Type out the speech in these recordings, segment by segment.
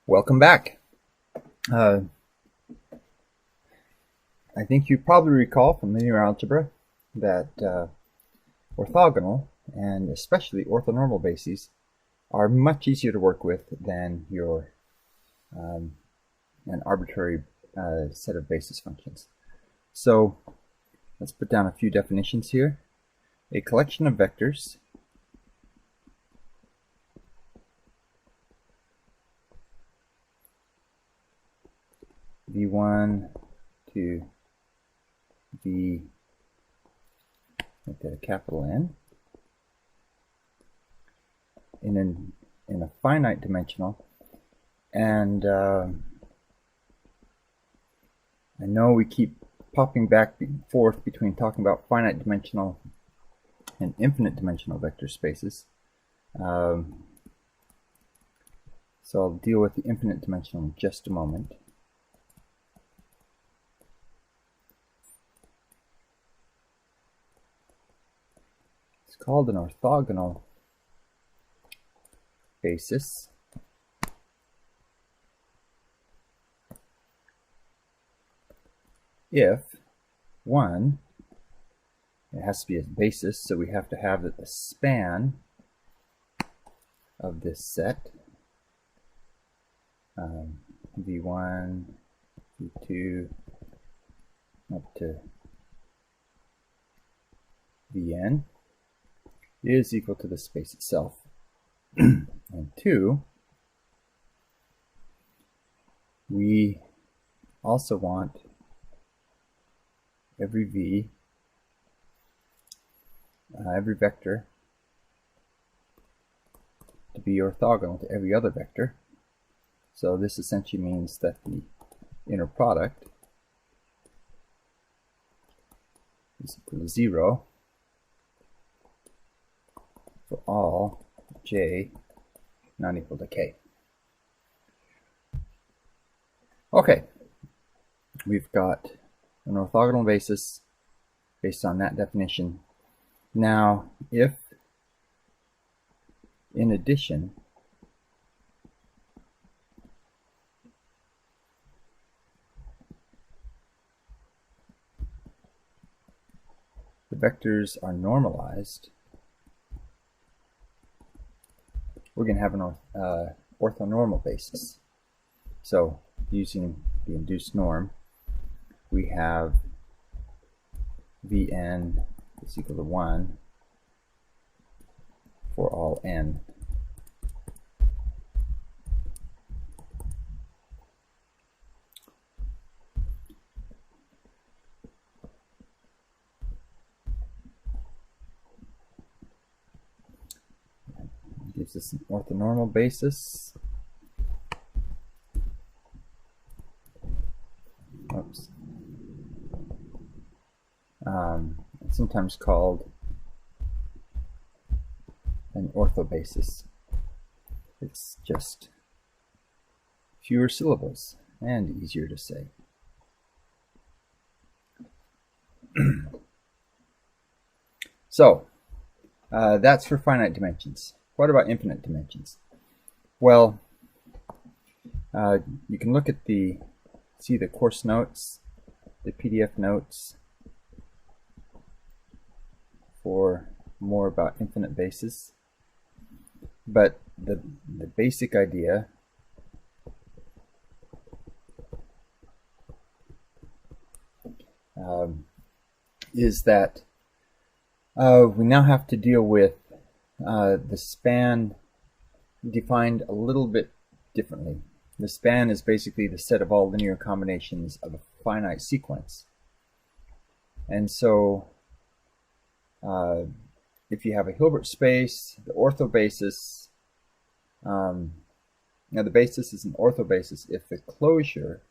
Welcome back. I think you probably recall from linear algebra that orthogonal and especially orthonormal bases are much easier to work with than your an arbitrary set of basis functions. So let's put down a few definitions here. A collection of vectors v1 to v, make that a capital N, in a finite dimensional. And I know we keep popping back and forth between talking about finite dimensional and infinite dimensional vector spaces. So I'll deal with the infinite dimensional in just a moment. It's called an orthogonal basis if, one, it has to be a basis, so we have to have the span of this set, v1, v2, up to vn, is equal to the space itself. And two, we also want every v, every vector to be orthogonal to every other vector. So this essentially means that the inner product is equal to 0 for all j not equal to k. Okay, we've got an orthogonal basis based on that definition. Now, if in addition the vectors are normalized, we're going to have an orthonormal basis. So using the induced norm, we have Vn is equal to 1 for all n. Gives us an orthonormal basis. Oops. It's sometimes called an orthobasis. It's just fewer syllables and easier to say. So that's for finite dimensions. What about infinite dimensions? Well, you can look at see the course notes, the PDF notes for more about infinite bases. But the basic idea is that we now have to deal with the span defined a little bit differently. The span is basically the set of all linear combinations of a finite sequence. And so if you have a Hilbert space, the orthobasis, now the basis is an orthobasis if the closure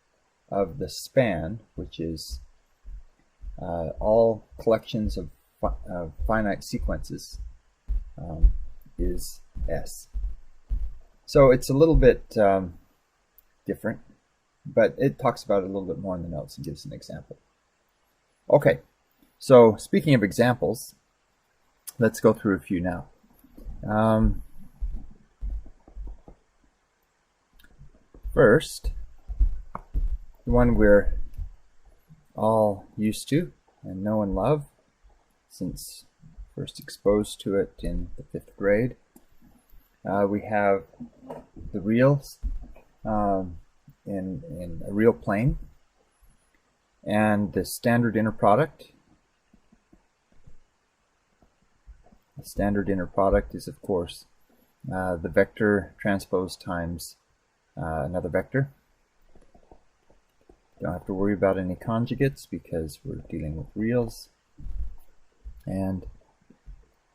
of the span, which is all collections of finite sequences, is S. So it's a little bit different, but it talks about it a little bit more in the notes and gives an example. Okay, so speaking of examples, let's go through a few now. First, the one we're all used to and know and love since first exposed to it in the 5th grade. We have the reals in a real plane, and the standard inner product. The standard inner product is, of course, the vector transposed times another vector. Don't have to worry about any conjugates because we're dealing with reals. And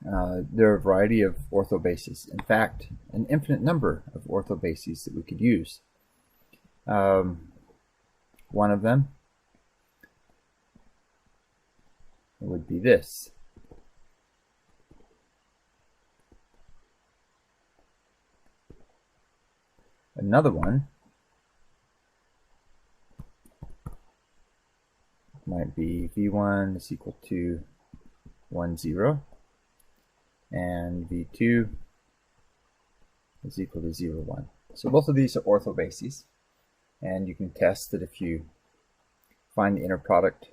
there are a variety of orthobases. In fact, an infinite number of orthobases that we could use. One of them would be this. Another one might be v1 is equal to 1, 0, and v2 is equal to 0, 1. So both of these are orthobases, and you can test that if you find the inner product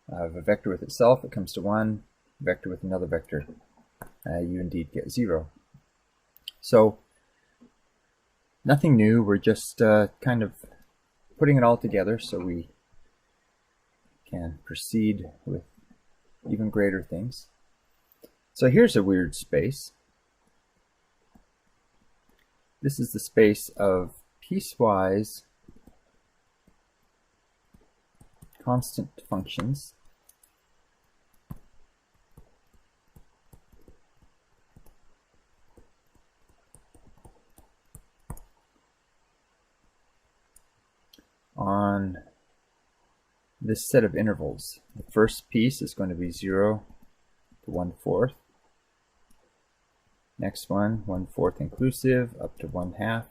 of a vector with itself, it comes to 1, vector with another vector, you indeed get 0. So nothing new, we're just kind of putting it all together so we can proceed with even greater things. So here's a weird space. This is the space of piecewise constant functions on this set of intervals. The first piece is going to be 0 to 1/4. Next one, 1/4 inclusive, up to 1/2.